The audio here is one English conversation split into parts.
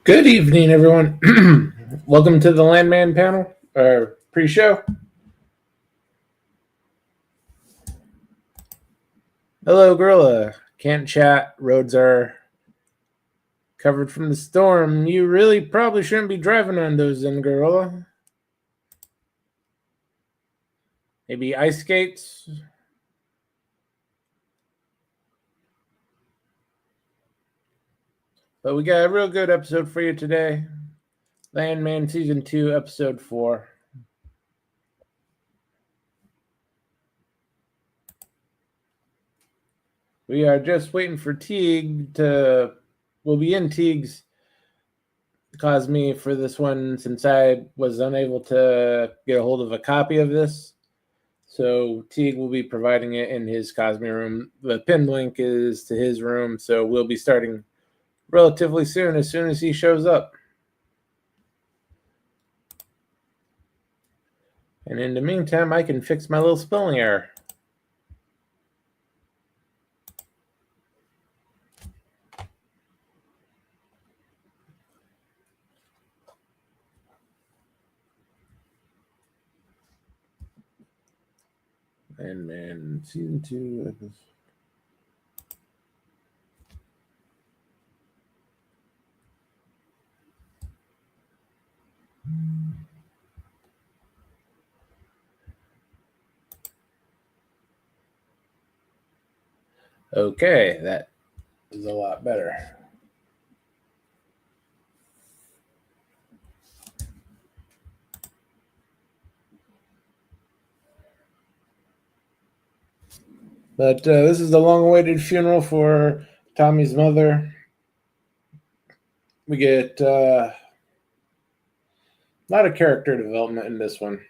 Good evening, everyone. Welcome to the Landman panel or pre-show. Hello, Gorilla. Can't chat. Roads are covered from the storm. You really probably shouldn't be driving on those, then, Gorilla. Maybe ice skates. But we got a real good episode for you today. Landman Season 2, Episode 4. We are just waiting for Teague to... We'll be in Teague's Cosme for this one since I was unable to get a hold of a copy of this. So Teague will be providing it in his Cosme room. The pinned link is to his room, so we'll be starting relatively soon as he shows up. And in the meantime, I can fix my little spelling error. Landman Season 2. Okay, that is a lot better. But this is the long-awaited funeral for Tommy's mother. We get a lot of character development in this one.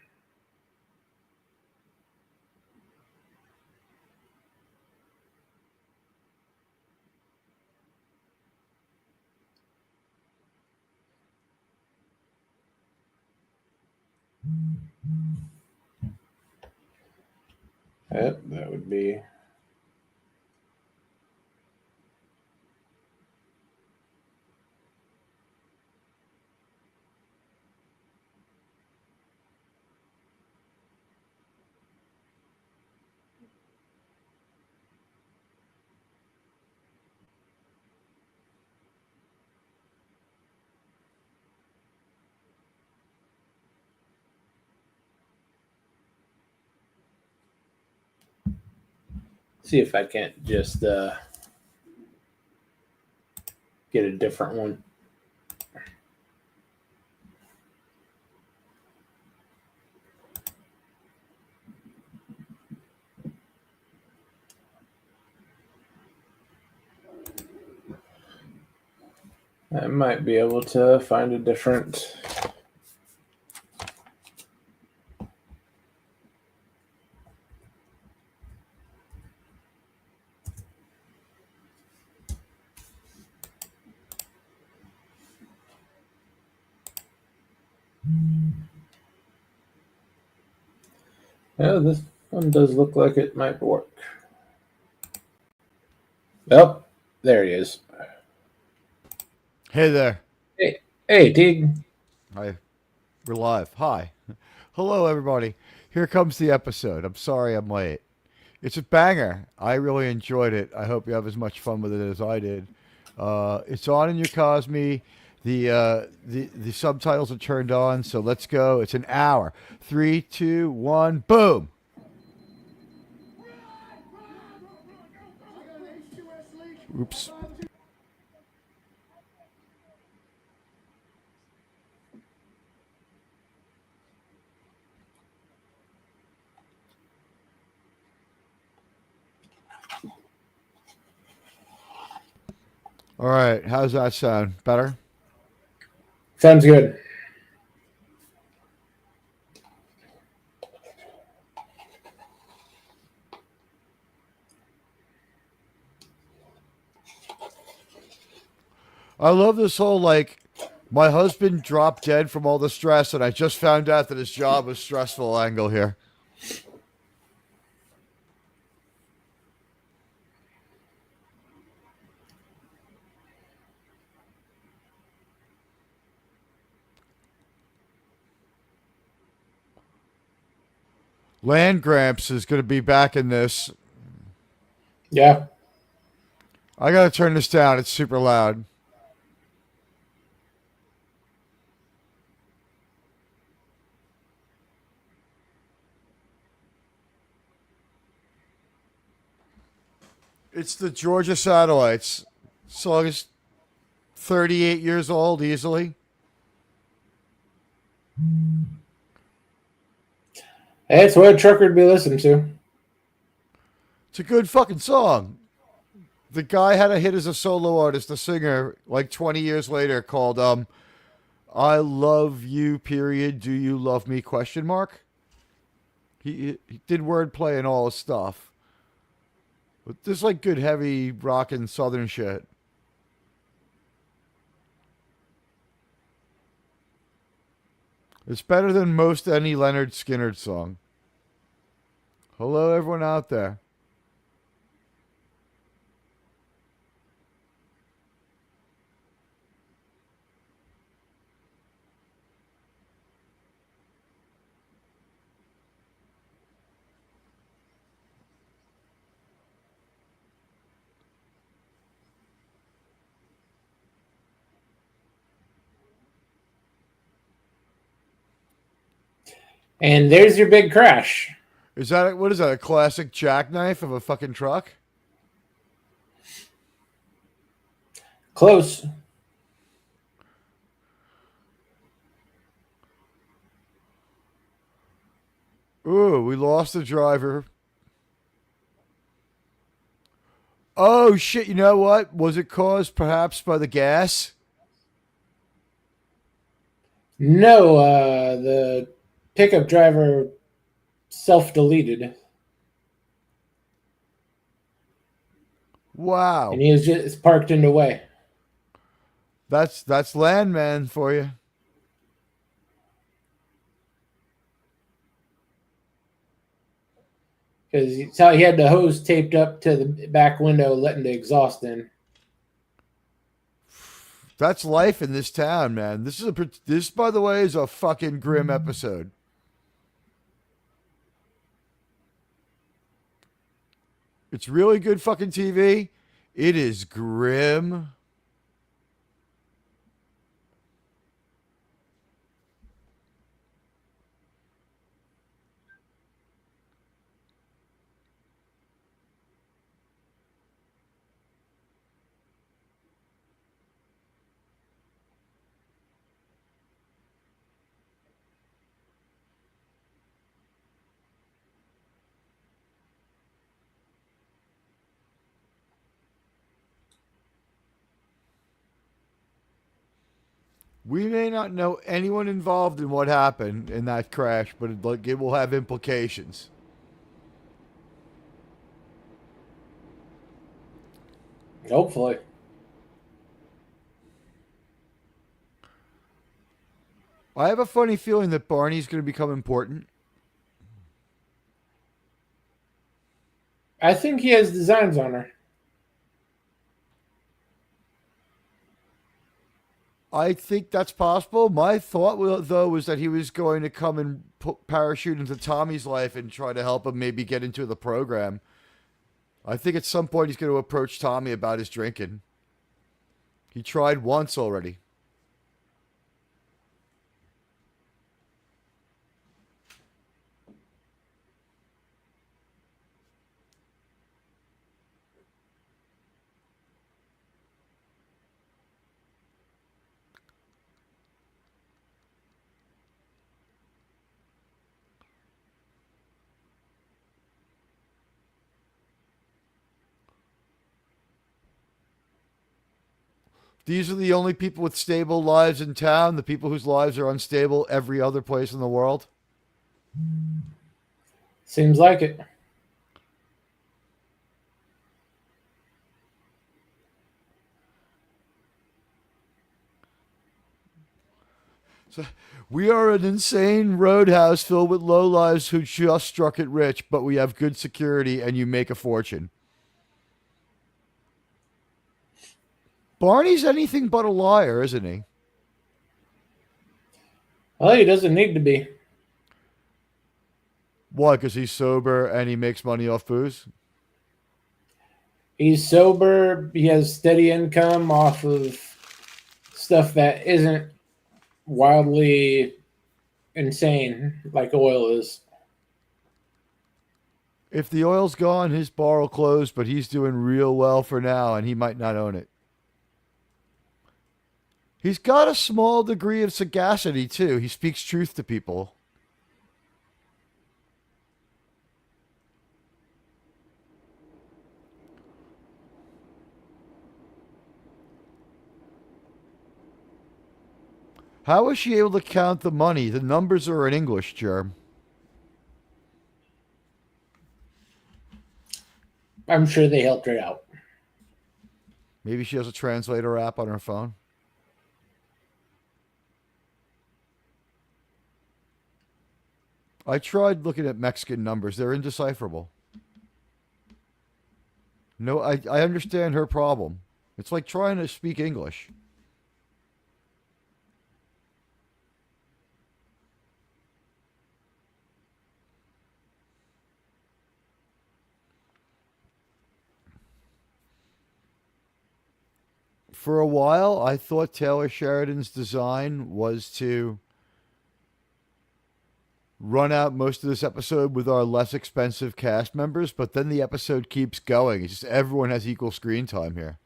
Yep, that would be... See if I can't just get a different one. I might be able to find a different... Yeah, this one does look like it might work. Oh, there he is. Hey there. Hey, Teague. Hi. We're live. Hi. Hello, everybody. Here comes the episode. I'm sorry I'm late. It's a banger. I really enjoyed it. I hope you have as much fun with it as I did. It's on in your Cosme. The subtitles are turned on, so let's go. It's an hour. 3, 2, 1, boom. Oops. All right. How's that sound? Better? Sounds good. I love this whole my husband dropped dead from all the stress, and I just found out that his job was stressful angle here. Land Gramps is going to be back in this. Yeah. I got to turn this down. It's super loud. It's the Georgia Satellites. Song is 38 years old easily. That's what a trucker would be listening to. It's a good fucking song. The guy had a hit as a solo artist, a singer, like 20 years later called I Love You, period. Do you love me, question mark? He did wordplay and all his stuff. But this is like good heavy rockin' southern shit. It's better than most any Leonard Skinner song. Hello, everyone out there. And there's your big crash. What is that, a classic jackknife of a fucking truck? Close. Ooh, we lost the driver. Oh, shit, you know what? Was it caused perhaps by the gas? No, the pickup driver self-deleted. Wow. And he was just parked in the way. That's Landman for you. Because he had the hose taped up to the back window, letting the exhaust in. That's life in this town, man. This, by the way, is a fucking grim episode. It's really good fucking TV. It is grim. We may not know anyone involved in what happened in that crash, but it will have implications. Hopefully. I have a funny feeling that Barney's going to become important. I think he has designs on her. I think that's possible. My thought, though, was that he was going to come and parachute into Tommy's life and try to help him maybe get into the program. I think at some point he's going to approach Tommy about his drinking. He tried once already. These are the only people with stable lives in town, the people whose lives are unstable every other place in the world. Seems like it. So, we are an insane roadhouse filled with lowlives who just struck it rich, but we have good security and you make a fortune. Barney's anything but a liar, isn't he? Well, he doesn't need to be. Why? Because he's sober and he makes money off booze? He's sober. He has steady income off of stuff that isn't wildly insane like oil is. If the oil's gone, his bar will close, but he's doing real well for now and he might not own it. He's got a small degree of sagacity, too. He speaks truth to people. How was she able to count the money? The numbers are in English, Germ. I'm sure they helped her out. Maybe she has a translator app on her phone. I tried looking at Mexican numbers. They're indecipherable. No, I understand her problem. It's like trying to speak English. For a while, I thought Taylor Sheridan's design was to run out most of this episode with our less expensive cast members, but then the episode keeps going. It's just everyone has equal screen time here.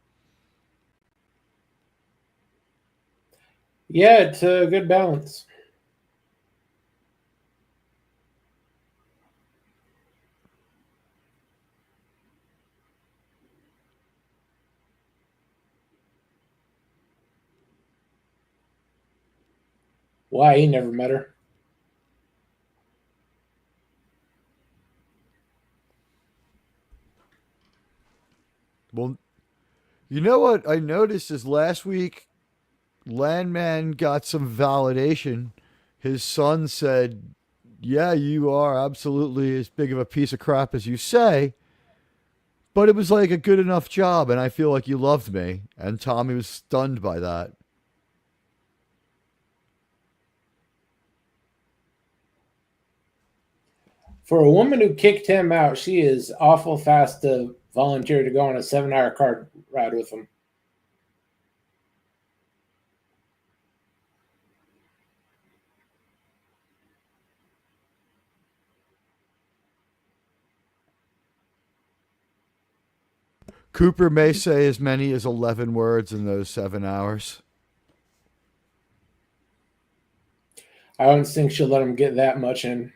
Yeah, it's a good balance. Why? He never met her. Well, you know what I noticed is last week, Landman got some validation. His son said, "Yeah, you are absolutely as big of a piece of crap as you say, but it was like a good enough job, and I feel like you loved me." And Tommy was stunned by that. For a woman who kicked him out, she is awful fast to volunteer to go on a 7-hour car ride with him. Cooper may say as many as 11 words in those 7 hours. I don't think she'll let him get that much in.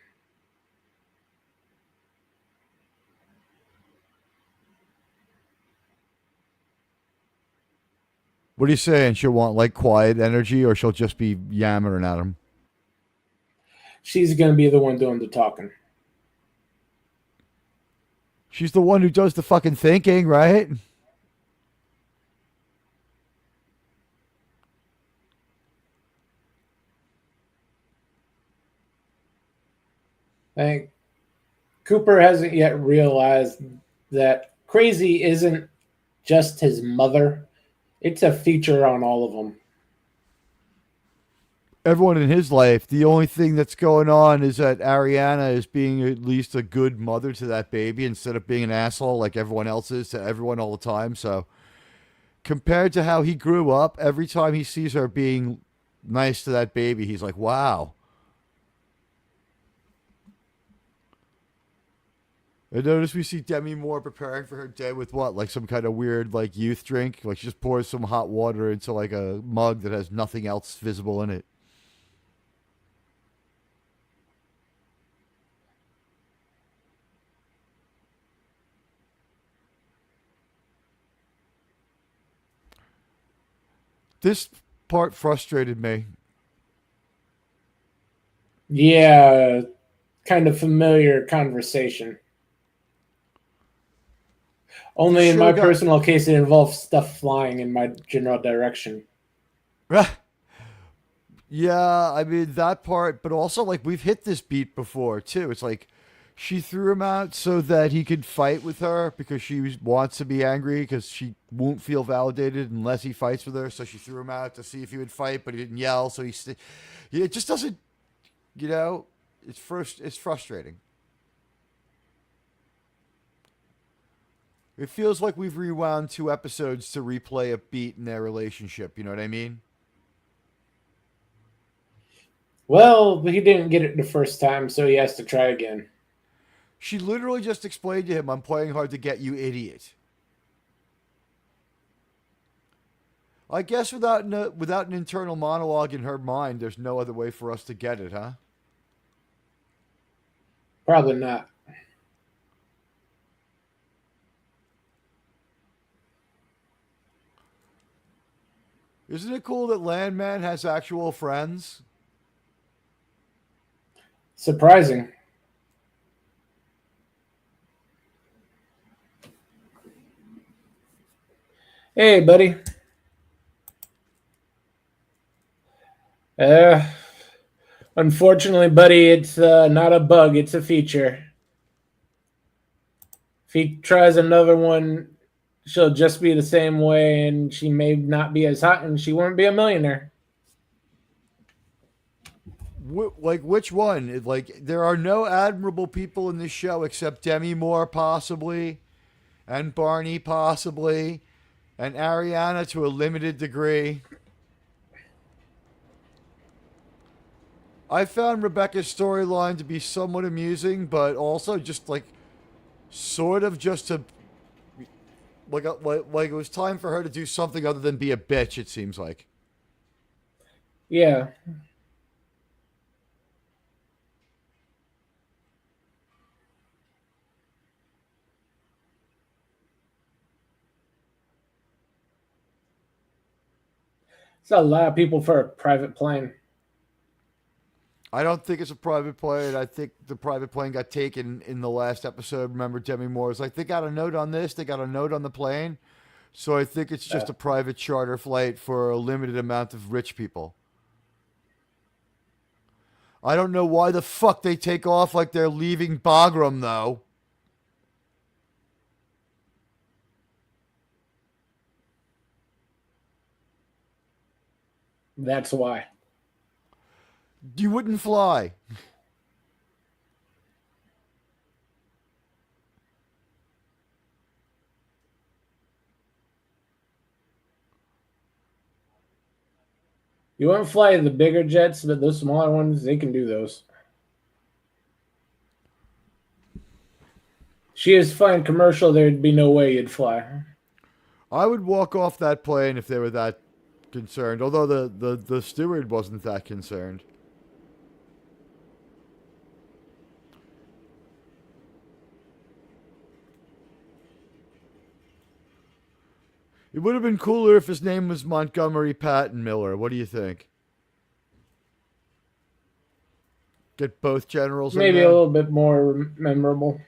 What are you saying? She'll want like quiet energy, or she'll just be yammering at him? She's going to be the one doing the talking. She's the one who does the fucking thinking, right? I think Cooper hasn't yet realized that crazy isn't just his mother. It's a feature on all of them. Everyone in his life, the only thing that's going on is that Ariana is being at least a good mother to that baby instead of being an asshole like everyone else is to everyone all the time. So, compared to how he grew up, every time he sees her being nice to that baby, he's like, wow. I notice we see Demi Moore preparing for her day with what? Like some kind of weird, like, youth drink? Like, she just pours some hot water into, like, a mug that has nothing else visible in it. This part frustrated me. Yeah, kind of familiar conversation. Only in my personal case, it involves stuff flying in my general direction. Yeah, I mean, that part, but also, like, we've hit this beat before, too. It's like she threw him out so that he could fight with her because she wants to be angry because she won't feel validated unless he fights with her. So she threw him out to see if he would fight, but he didn't yell. So it just doesn't, you know, it's frustrating. It feels like we've rewound 2 episodes to replay a beat in their relationship. You know what I mean? Well, he didn't get it the first time, so he has to try again. She literally just explained to him, "I'm playing hard to get you, idiot." I guess without an internal monologue in her mind, there's no other way for us to get it, huh? Probably not. Isn't it cool that Landman has actual friends? Surprising. Hey, buddy. Uh, Unfortunately, buddy, it's not a bug, it's a feature. If he tries another one, she'll just be the same way, and she may not be as hot, and she won't be a millionaire. Like, which one? Like, there are no admirable people in this show except Demi Moore, possibly, and Barney, possibly, and Ariana to a limited degree. I found Rebecca's storyline to be somewhat amusing, but also just like sort of just to like it was time for her to do something other than be a bitch. It seems like. Yeah. It's a lot of people for a private plane. I don't think it's a private plane. I think the private plane got taken in the last episode. Remember, Demi Moore was like, they got a note on this, they got a note on the plane. So I think it's just a private charter flight for a limited amount of rich people. I don't know why the fuck they take off like they're leaving Bagram, though. That's why. You wouldn't fly. You won't fly the bigger jets, but those smaller ones, they can do those. She is flying commercial, there'd be no way you'd fly. I would walk off that plane if they were that concerned, although the steward wasn't that concerned. It would have been cooler if his name was Montgomery Patton Miller. What do you think? Get both generals Maybe in a there? little bit more memorable.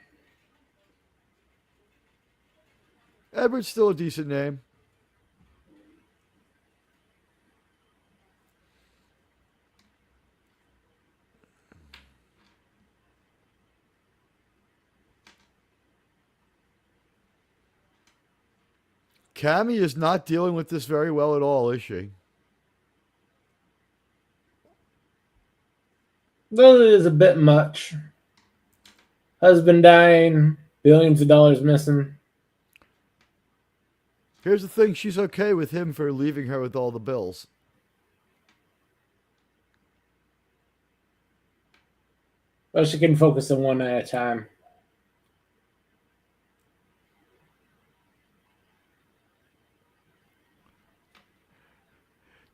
Edward's still a decent name. Cammy is not dealing with this very well at all, is she? Though it is a bit much. Husband dying, billions of dollars missing. Here's the thing, she's okay with him for leaving her with all the bills. Well, she can focus on one at a time.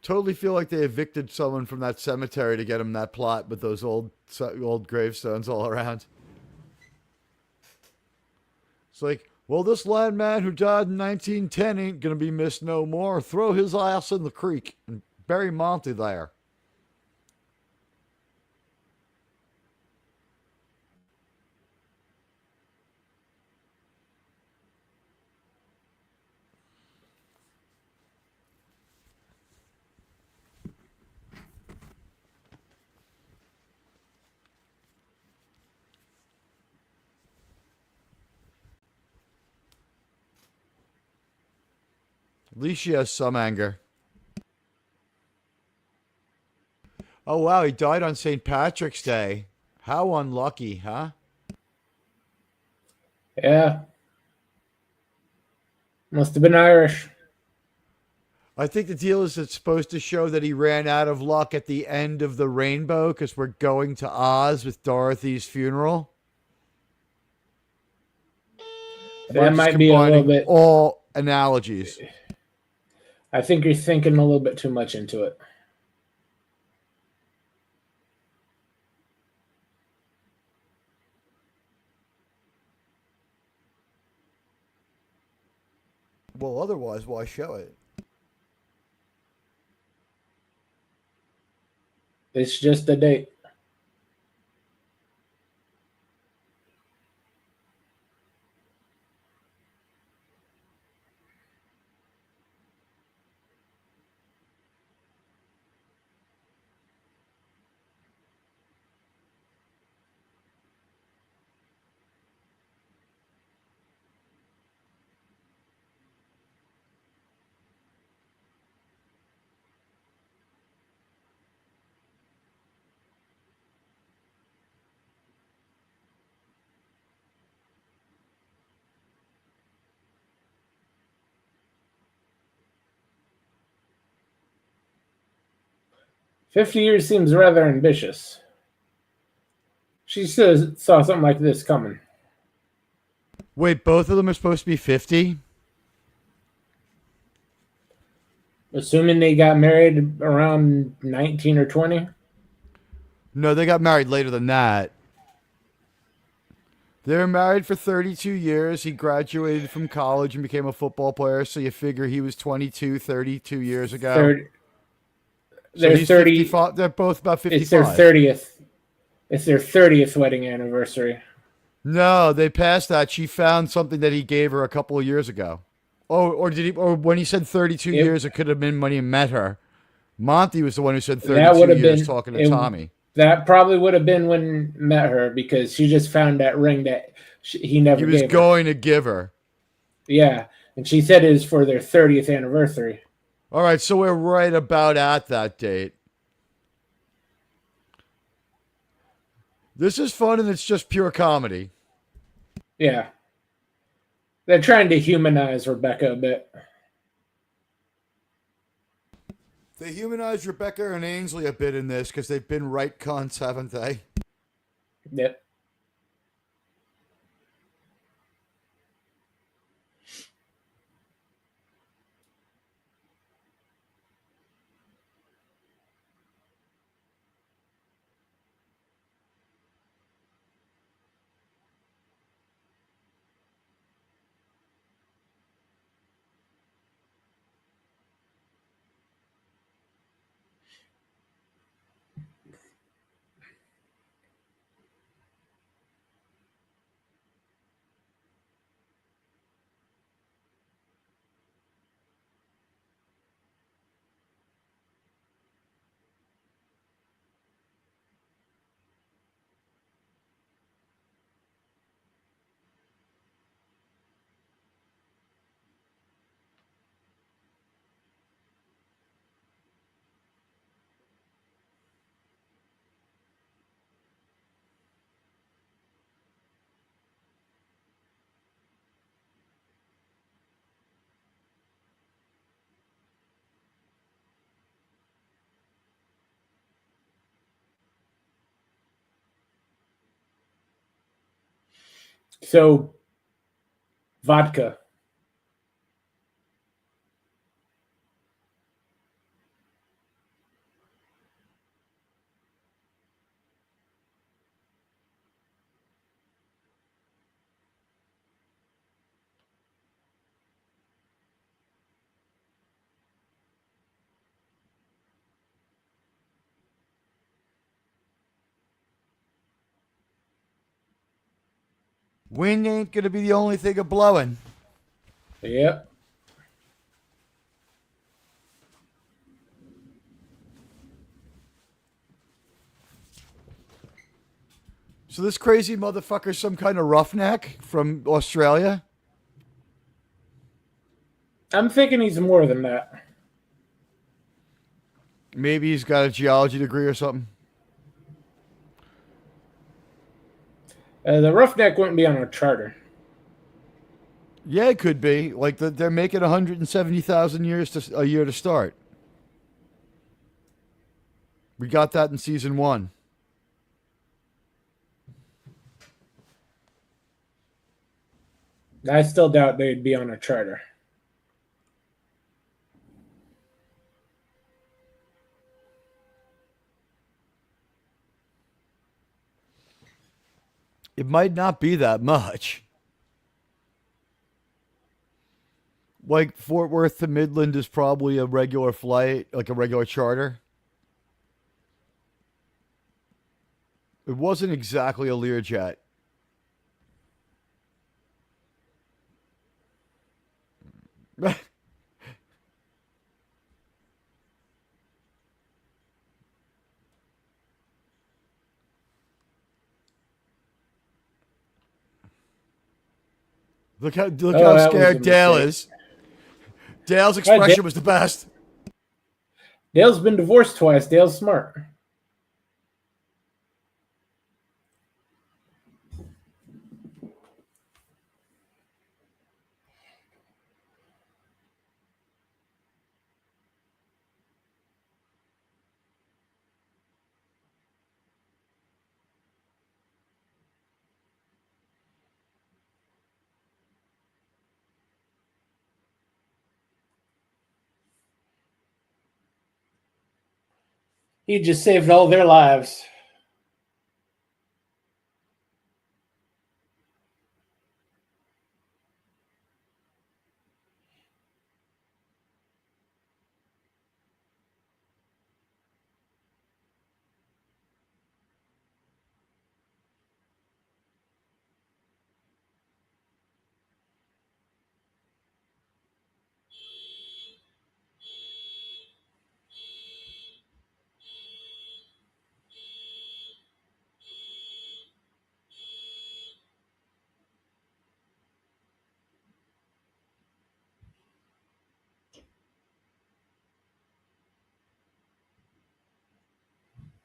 Totally feel like they evicted someone from that cemetery to get him that plot with those old gravestones all around. It's like, well, this landman who died in 1910 ain't gonna be missed no more. Throw his ass in the creek and bury Monty there. At least she has some anger. Oh, wow, he died on St. Patrick's Day. How unlucky, huh? Yeah. Must have been Irish. I think the deal is it's supposed to show that he ran out of luck at the end of the rainbow because we're going to Oz with Dorothy's funeral. We're That just might be a little combining bit. all analogies. I think you're thinking a little bit too much into it. Well, otherwise, why show it? It's just a date. $50 seems rather ambitious. She saw something like this coming. Wait, both of them are supposed to be 50? Assuming they got married around 19 or 20. No, they got married later than that. They were married for 32 years. He graduated from college and became a football player, so you figure he was 22, 32 years ago. So They're he's 30. 55. They're both about 55. It's their 30th. It's their 30th wedding anniversary. No, they passed that. She found something that he gave her a couple of years ago. Oh, or did he? Or when he said 32 years, it could have been when he met her. Monty was the one who said 32 years talking to Tommy. That probably would have been when met her because she just found that ring that he never gave her. He was going to give her. Yeah, and she said it was for their 30th anniversary. All right, so we're right about at that date. This is fun and it's just pure comedy. Yeah. They're trying to humanize Rebecca a bit. They humanized Rebecca and Ainsley a bit in this because they've been right cunts, haven't they? Yep. So, vodka. Wind ain't going to be the only thing a blowing. Yep. So this crazy motherfucker's some kind of roughneck from Australia? I'm thinking he's more than that. Maybe he's got a geology degree or something. The roughneck wouldn't be on our charter. Yeah, it could be. Like they're making 170,000 years a year to start. We got that in season 1. I still doubt they'd be on a charter. It might not be that much. Like Fort Worth to Midland is probably a regular flight, like a regular charter. It wasn't exactly a Learjet. Look Oh, how that was a scared Dale mistake. is. Dale's expression was the best. Dale's been divorced twice. Dale's smart. He just saved all their lives.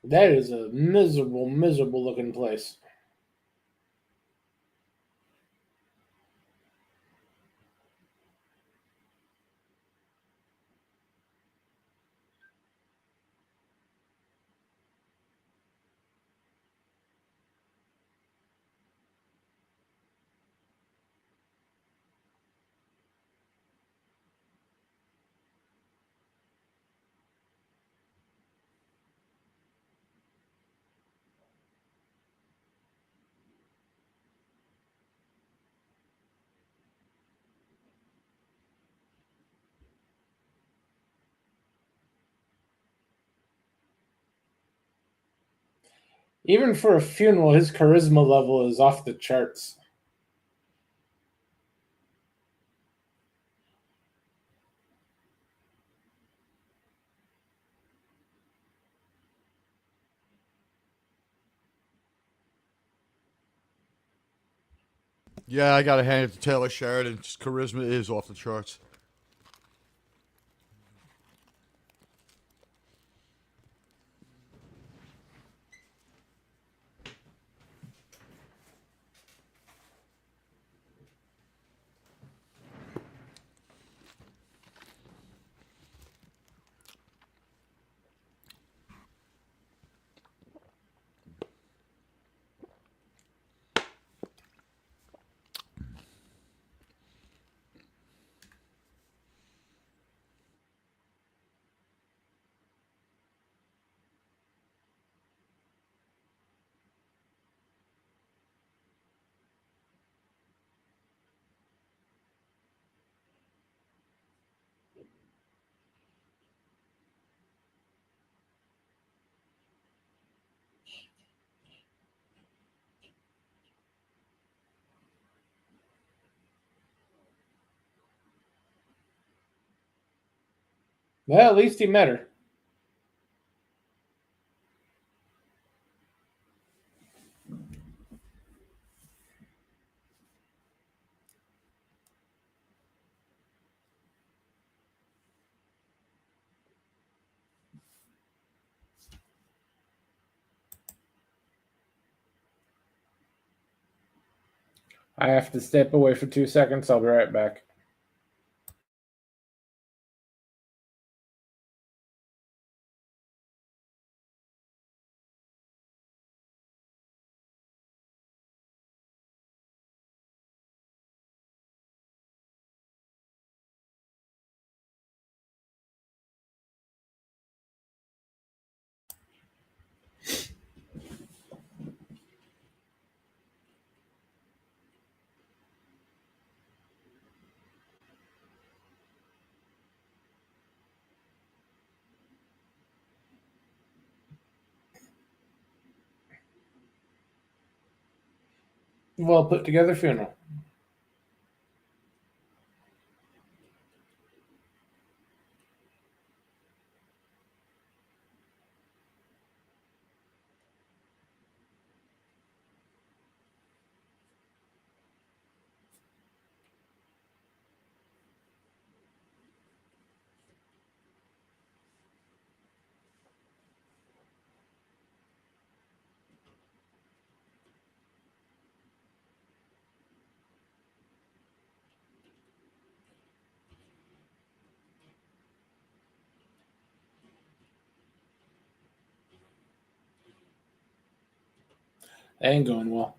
That is a miserable, miserable looking place. Even for a funeral, his charisma level is off the charts. Yeah, I gotta hand it to Taylor Sheridan. His charisma is off the charts. Well, at least he met her. I have to step away for 2 seconds. I'll be right back. Well put together funeral. That ain't going well.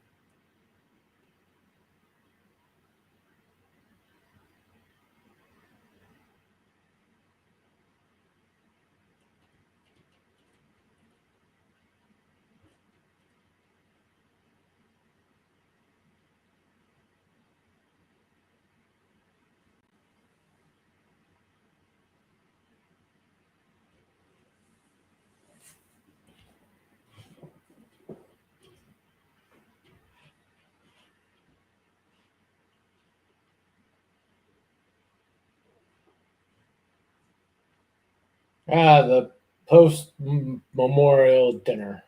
The post memorial dinner.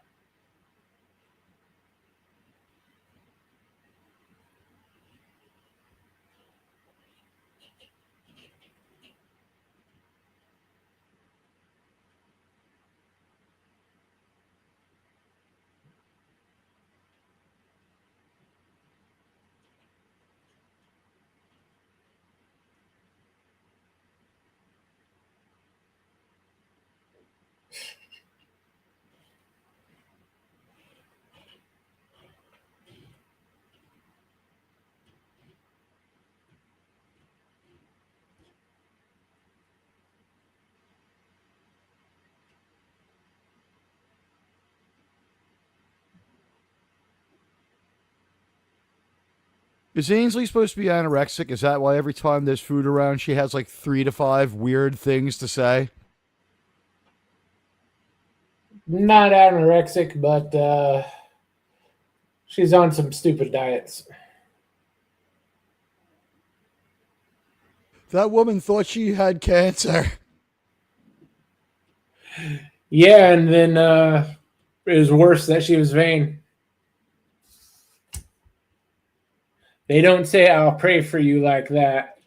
Is Ainsley supposed to be anorexic? Is that why every time there's food around, she has like 3 to 5 weird things to say? Not anorexic, but she's on some stupid diets. That woman thought she had cancer. Yeah, and then it was worse that she was vain. They don't say I'll pray for you like that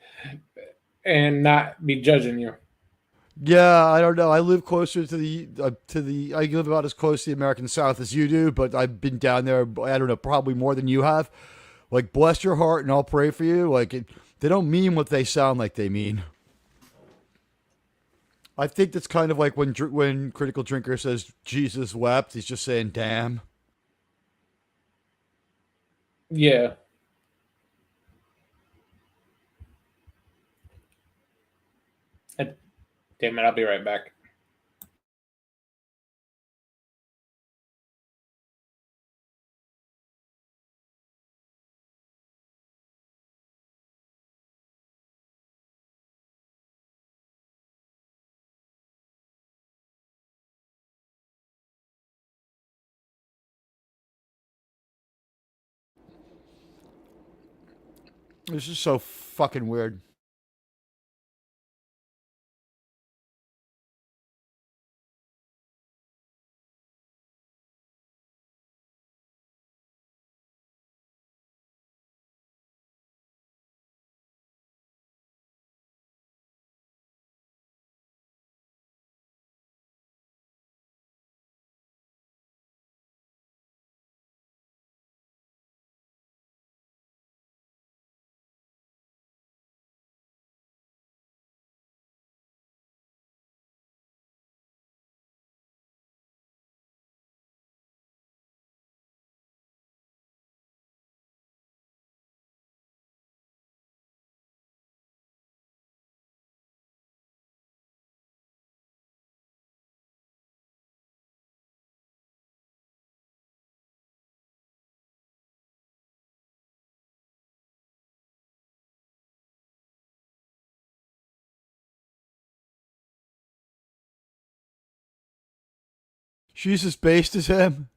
and not be judging you. Yeah, I don't know. I live closer to the. I live about as close to the American South as you do, but I've been down there. I don't know, probably more than you have. Like, bless your heart, and I'll pray for you. They don't mean what they sound like they mean. I think that's kind of like when Critical Drinker says Jesus wept. He's just saying, "Damn." Yeah. Damn it, I'll be right back. This is so fucking weird. She's as based as him.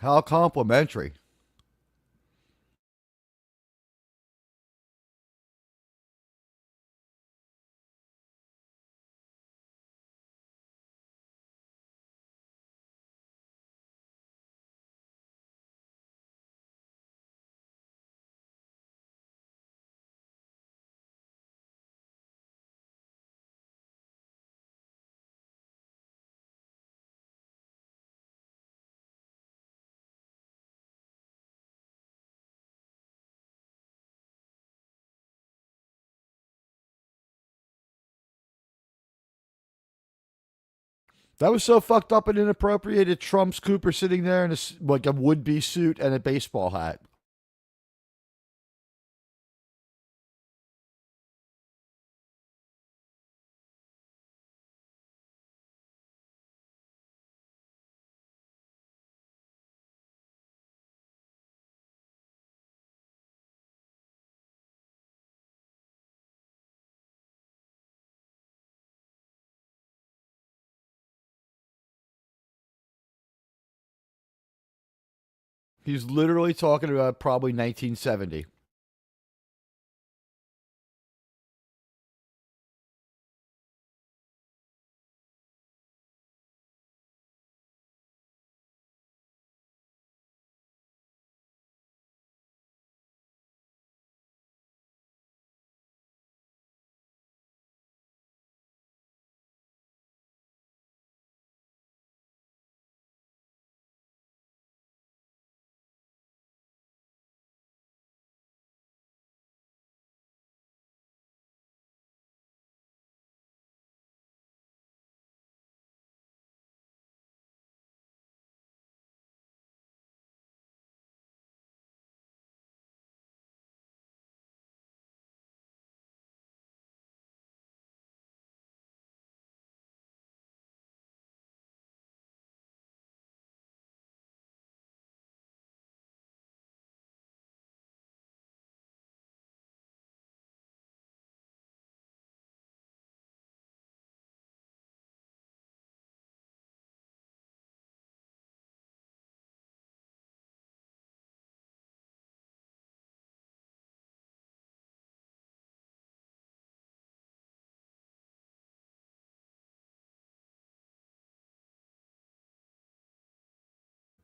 How complimentary. That was so fucked up and inappropriate. It trumps Cooper sitting there in like a would-be suit and a baseball hat. He's literally talking about probably 1970.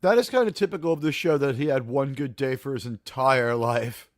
That is kind of typical of this show that he had one good day for his entire life.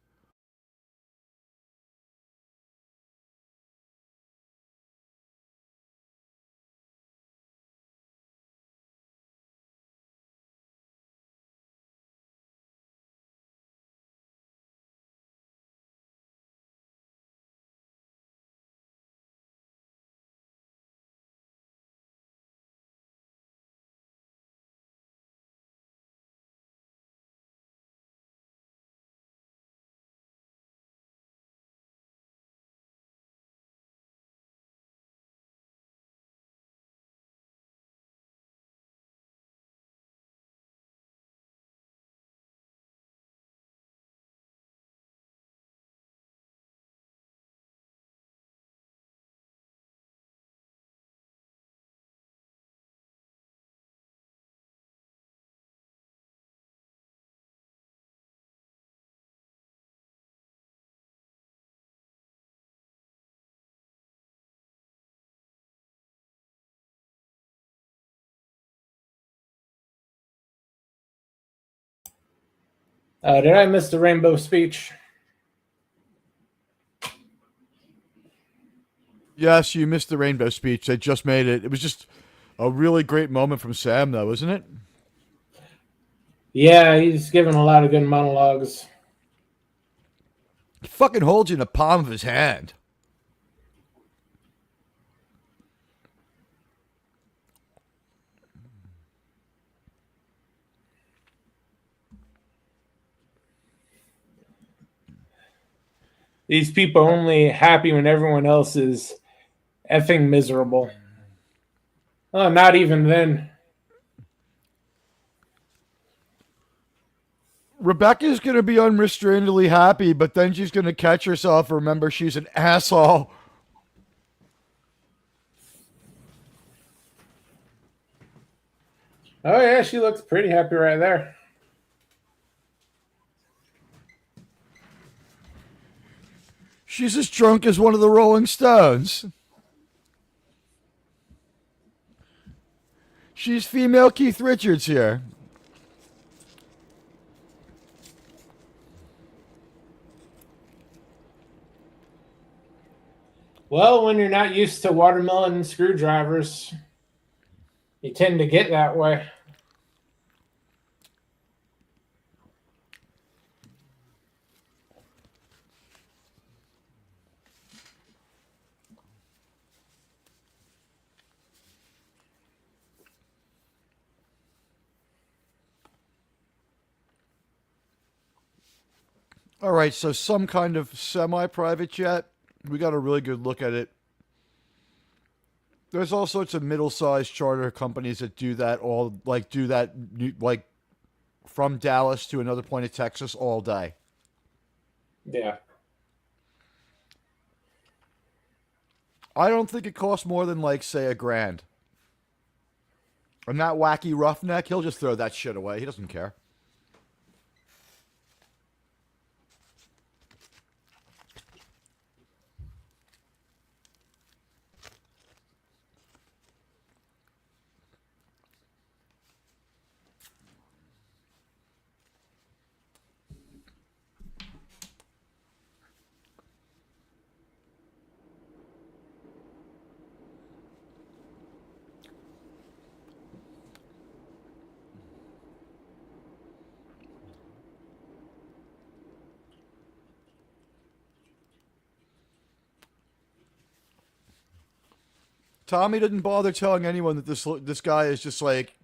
Did I miss the rainbow speech? Yes, you missed the rainbow speech. They just made it. It was just a really great moment from Sam, though, isn't it? Yeah, he's given a lot of good monologues. He fucking holds you in the palm of his hand. These people are only happy when everyone else is effing miserable. Oh, not even then. Rebecca's going to be unrestrainedly happy, but then she's going to catch herself and remember she's an asshole. Oh yeah, she looks pretty happy right there. She's as drunk as one of the Rolling Stones. She's female Keith Richards here. Well, when you're not used to watermelon screwdrivers, you tend to get that way. All right, so some kind of semi-private jet. We got a really good look at it. There's all sorts of middle-sized charter companies that do that like from Dallas to another point of Texas all day. Yeah. I don't think it costs more than like say $1,000. And that wacky roughneck, he'll just throw that shit away. He doesn't care. Tommy didn't bother telling anyone that this guy is just like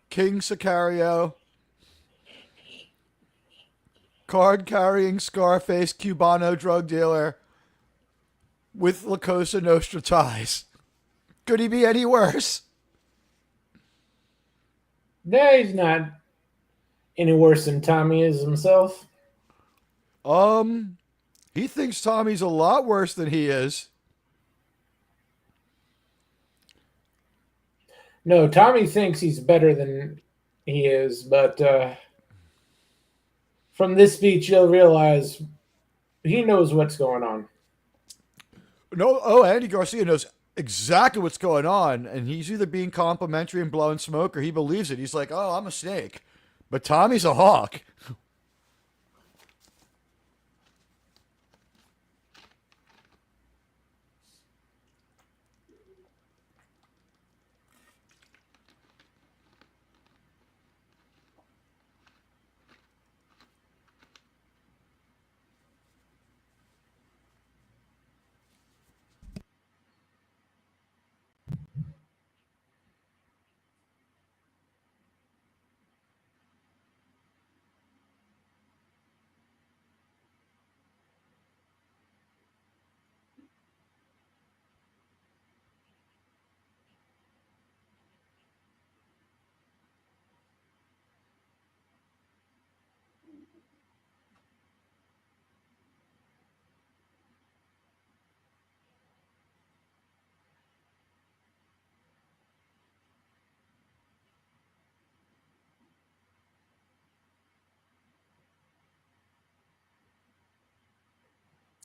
King Sicario, card carrying Scarface Cubano drug dealer with La Cosa Nostra ties. Could he be any worse? No, he's not any worse than Tommy is himself. He thinks Tommy's a lot worse than he is. No, Tommy thinks he's better than he is, but from this speech, you'll realize he knows what's going on. No, oh, Andy Garcia knows exactly what's going on, and he's either being complimentary and blowing smoke, or he believes it. He's like, "Oh, I'm a snake," but Tommy's a hawk.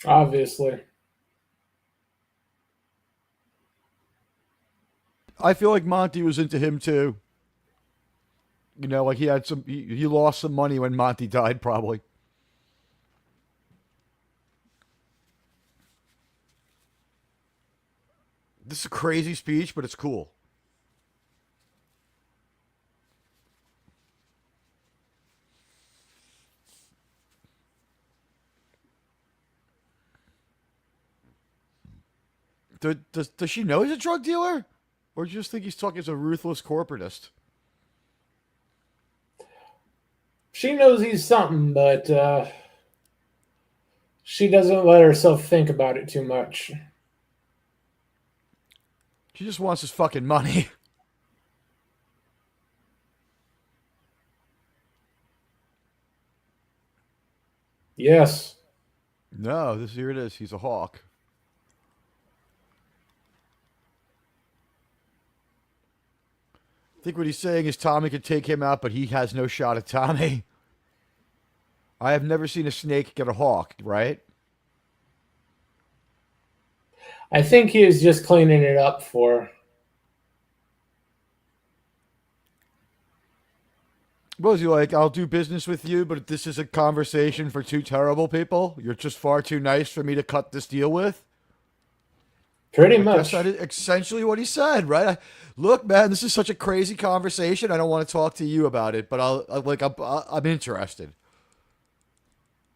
Obviously. I feel like Monty was into him too. You know, like he lost some money when Monty died, probably. This is a crazy speech, but it's cool. Does she know he's a drug dealer? Or do you just think he's talking as a ruthless corporatist? She knows he's something, but she doesn't let herself think about it too much. She just wants his fucking money. Yes. No, here it is. He's a hawk. I think what he's saying is Tommy could take him out, but he has no shot at Tommy. I have never seen a snake get a hawk, right? I think he was just cleaning it up for. What was he like? I'll do business with you, but this is a conversation for two terrible people. You're just far too nice for me to cut this deal with. Pretty I guess that much. is essentially what he said, right? Look, man, this is such a crazy conversation. I don't want to talk to you about it, but I'm interested.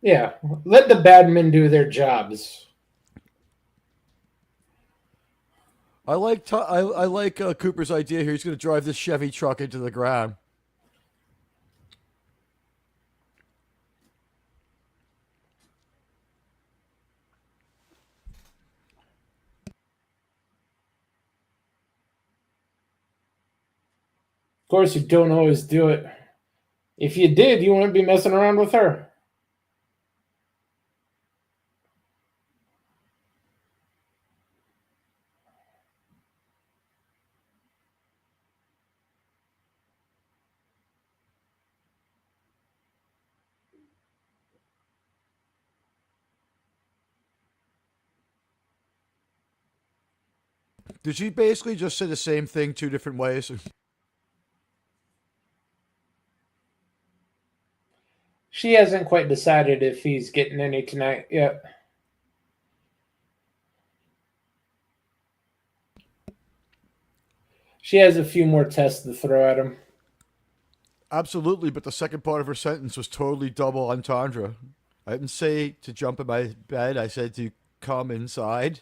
Yeah. Let the bad men do their jobs. I like Cooper's idea here. He's going to drive this Chevy truck into the ground. Of course, you don't always do it. If you did, you wouldn't be messing around with her. Did she basically just say the same thing two different ways? She hasn't quite decided if he's getting any tonight yet. She has a few more tests to throw at him. Absolutely, but the second part of her sentence was totally double entendre. I didn't say to jump in my bed. I said to come inside.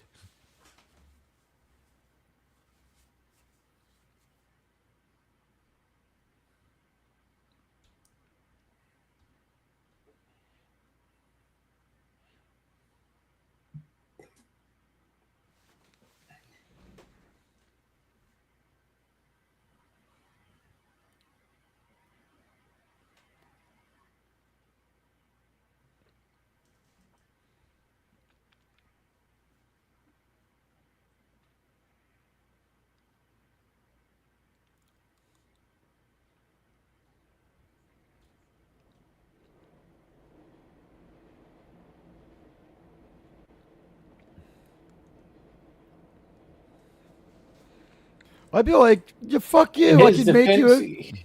I'd be like, "Yeah, fuck In you! I his could make you." defense,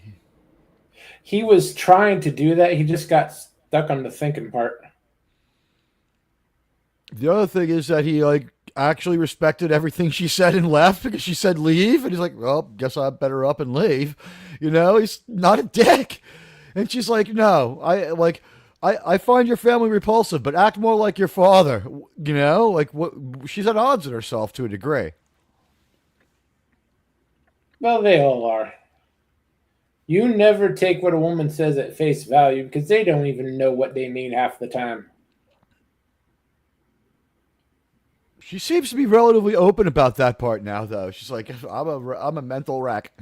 he was trying to do that. He just got stuck on the thinking part. The other thing is that he actually respected everything she said and left because she said leave, and he's like, "Well, guess I better up and leave." He's not a dick. And she's like, "No, I find your family repulsive, but act more like your father." Like what? She's at odds with herself to a degree. Well, they all are. You never take what a woman says at face value because they don't even know what they mean half the time. She seems to be relatively open about that part now, though. She's like, I'm a mental wreck."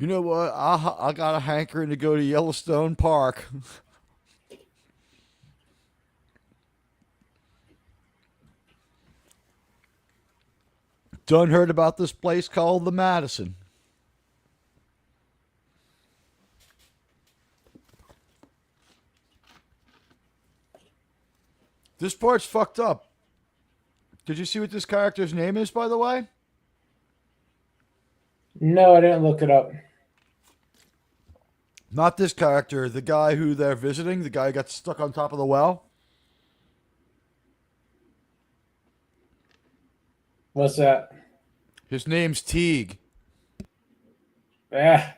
You know what? I got a hankering to go to Yellowstone Park. Done heard about this place called the Madison. This part's fucked up. Did you see what this character's name is, by the way? No, I didn't look it up. Not this character, the guy who they're visiting, the guy who got stuck on top of the well. What's that? His name's Teague. Ah,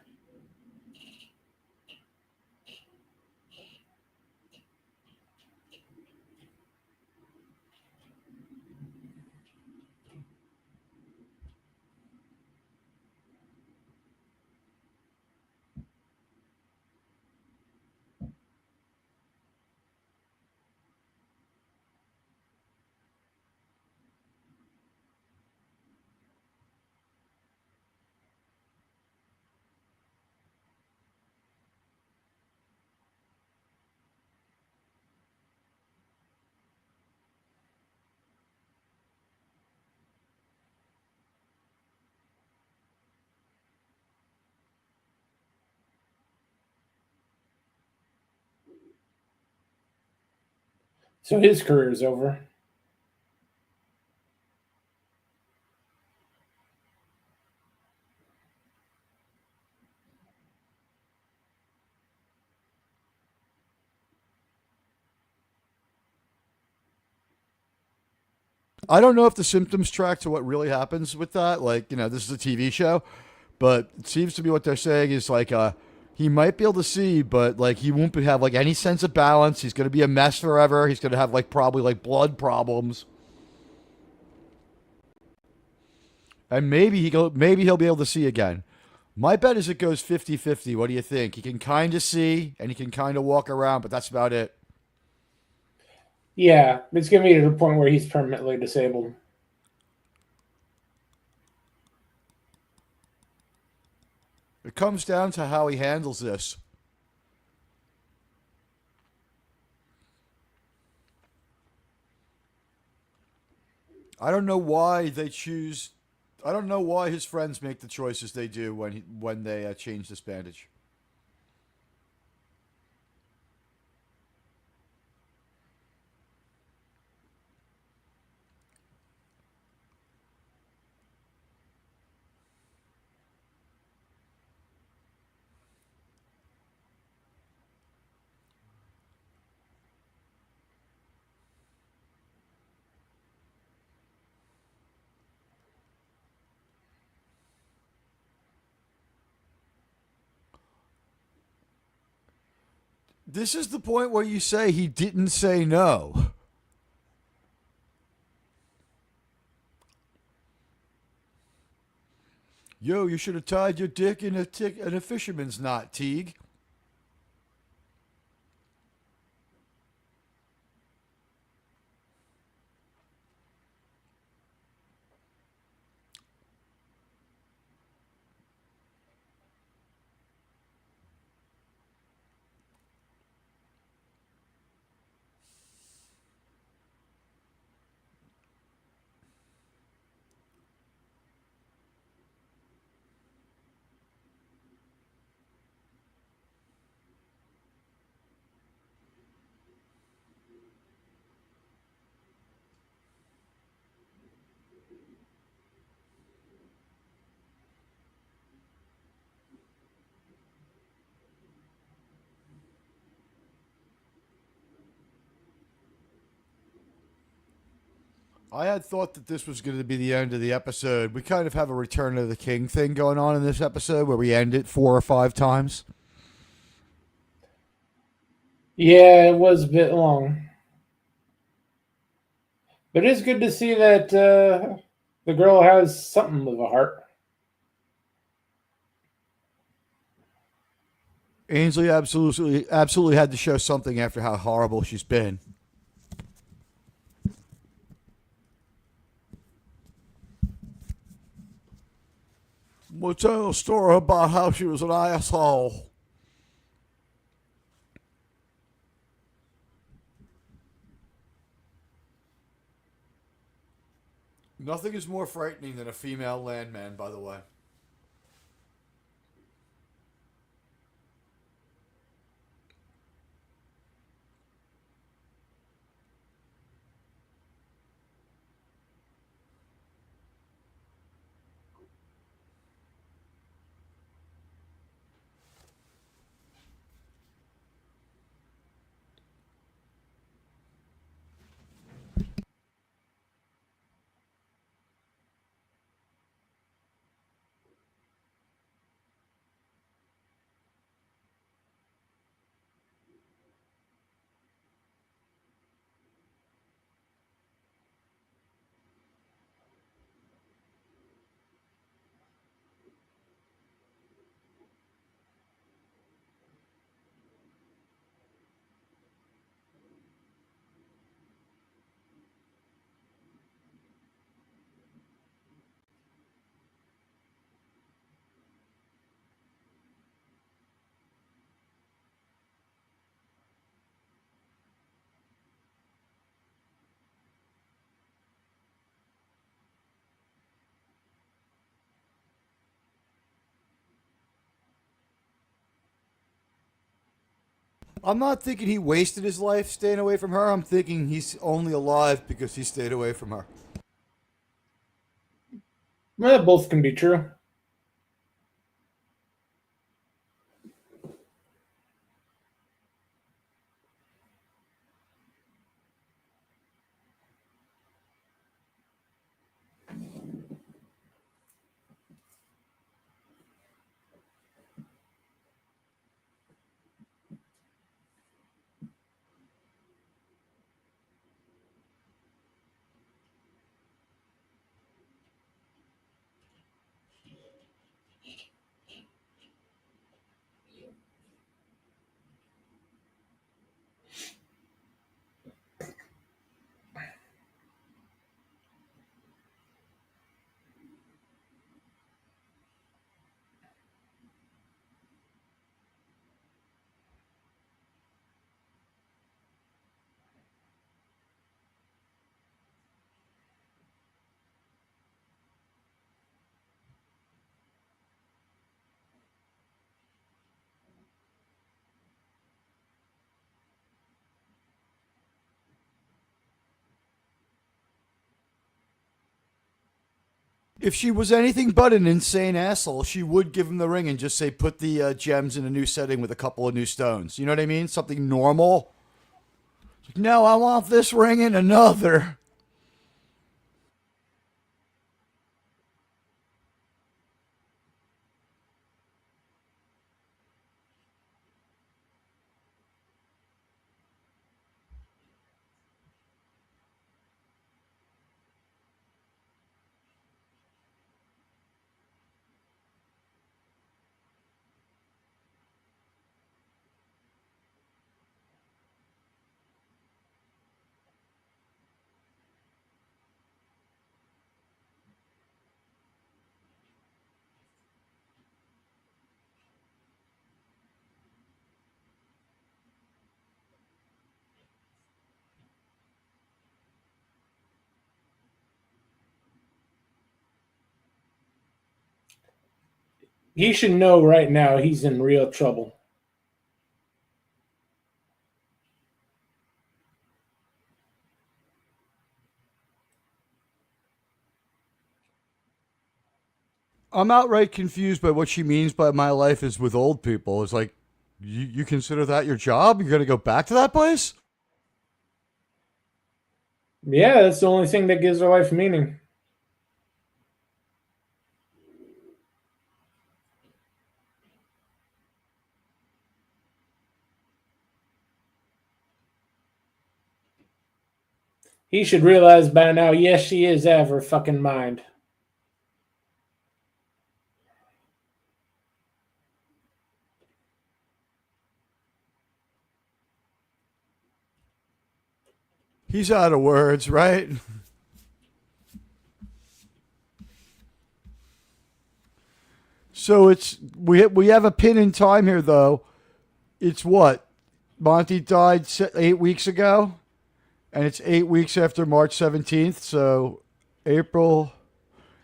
So his career's over. I don't know if the symptoms track to what really happens with that. Like, this is a TV show, but it seems to be what they're saying is like he might be able to see, but like he won't have like any sense of balance. He's going to be a mess forever. He's going to have like probably like blood problems. And maybe he'll be able to see again. My bet is it goes 50-50. What do you think? He can kind of see and he can kind of walk around, but that's about it. Yeah, it's gonna be to the point where he's permanently disabled. It comes down to how he handles this. I don't know why they choose. I don't know why his friends make the choices they do when they change this bandage. This is the point where you say he didn't say no. Yo, you should have tied your dick in a fisherman's knot, Teague. I had thought that this was going to be the end of the episode. We kind of have a Return of the King thing going on in this episode where we end it 4 or 5 times. Yeah, it was a bit long, but it's good to see that the girl has something of a heart. Ainsley absolutely had to show something after how horrible she's been. We'll tell a story about how she was an asshole. Nothing is more frightening than a female landman, by the way. I'm not thinking he wasted his life staying away from her. I'm thinking he's only alive because he stayed away from her. Well, both can be true. If she was anything but an insane asshole, she would give him the ring and just say, put the gems in a new setting with a couple of new stones. You know what I mean? Something normal. No, I want this ring and another. He should know right now he's in real trouble. I'm outright confused by what she means by my life is with old people. It's like, you consider that your job? You're going to go back to that place? Yeah, that's the only thing that gives her life meaning. He should realize by now, yes, she is out of her fucking mind. He's out of words, right? So it's we have a pin in time here though. It's what Monty died 8 weeks ago, and it's 8 weeks after March 17th. So April,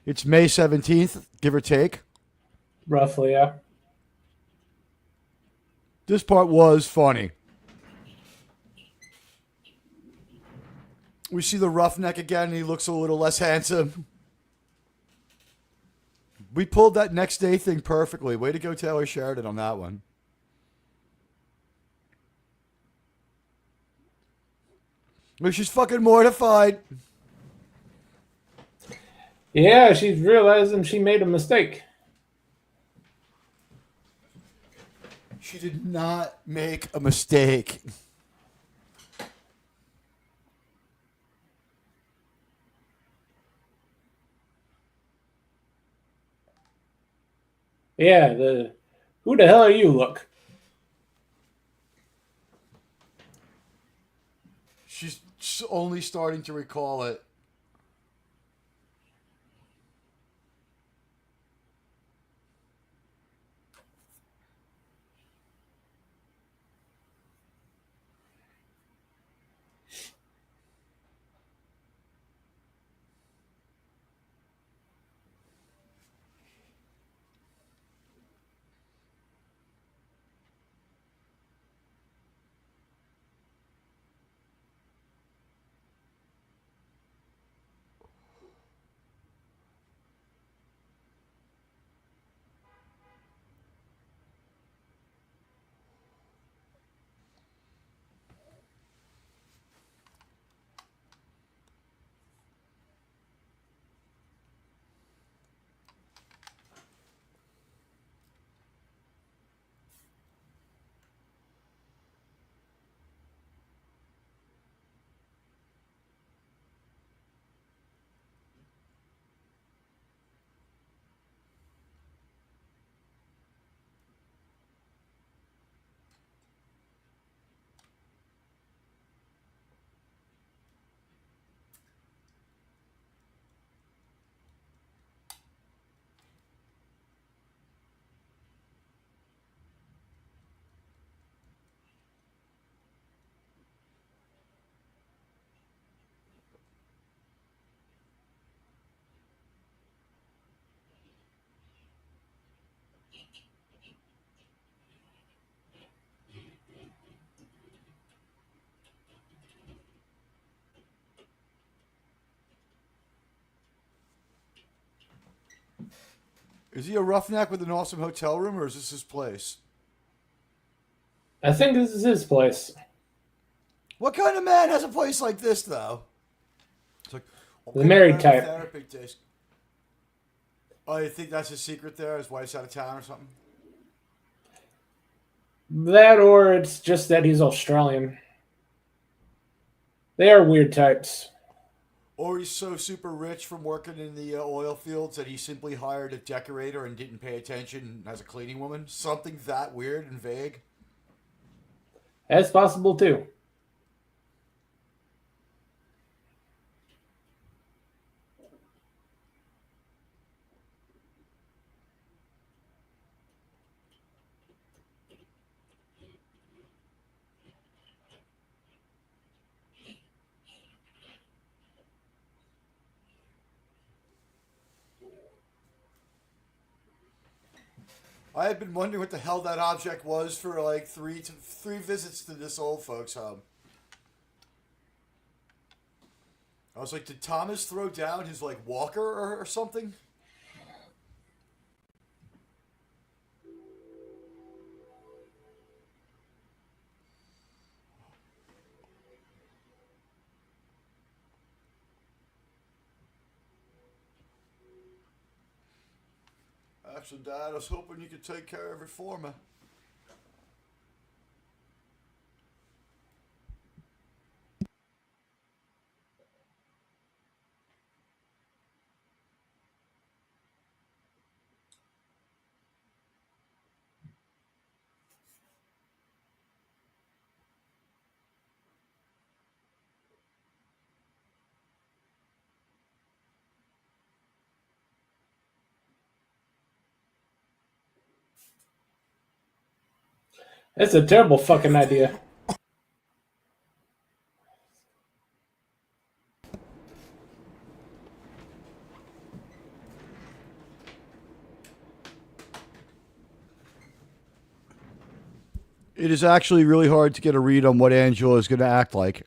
it's May 17th, give or take. Roughly, yeah. This part was funny. We see the roughneck again, and he looks a little less handsome. We pulled that next day thing perfectly. Way to go, Taylor Sheridan, on that one. But she's fucking mortified. Yeah, she's realizing she made a mistake. She did not make a mistake. Yeah, the who the hell are you? Look, She's only starting to recall it. Is he a roughneck with an awesome hotel room, or is this his place? I think this is his place. What kind of man has a place like this, though? It's like, The married type. therapy days. Oh, you think that's his secret there? His wife's out of town or something? That or it's just that he's Australian. They are weird types. Or he's so super rich from working in the oil fields that he simply hired a decorator and didn't pay attention as a cleaning woman. Something that weird and vague. That's possible too. I had been wondering what the hell that object was for like three visits to this old folks' home. I was like, did Thomas throw down his like walker or something? Actually, Dad, I was hoping you could take care of it for me. That's a terrible fucking idea. It is actually really hard to get a read on what Angela is going to act like.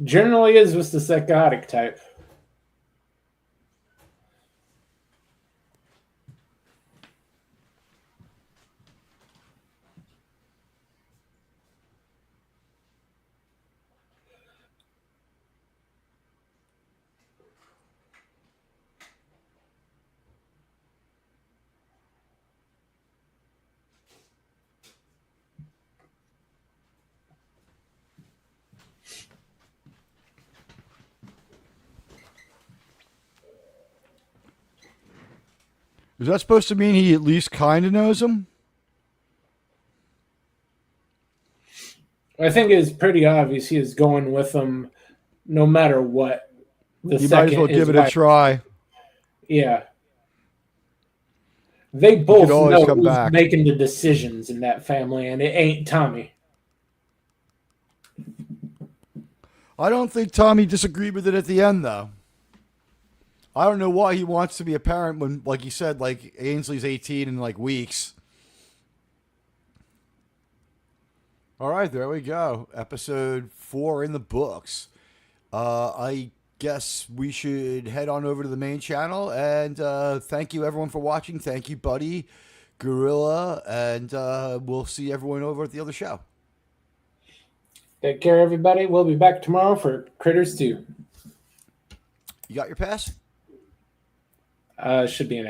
Generally is with the psychotic type. Is that supposed to mean he at least kind of knows him? I think it's pretty obvious he is going with them no matter what. You might as well give it a try. Yeah. They both always know come who's back. making the decisions in that family, and it ain't Tommy. I don't think Tommy disagreed with it at the end, though. I don't know why he wants to be a parent when, like he said, like Ainsley's 18 in like weeks. All right, there we go. Episode 4 in the books. I guess we should head on over to the main channel. And thank you, everyone, for watching. Thank you, Buddy, Gorilla. And we'll see everyone over at the other show. Take care, everybody. We'll be back tomorrow for Critters 2. You got your pass? Should be an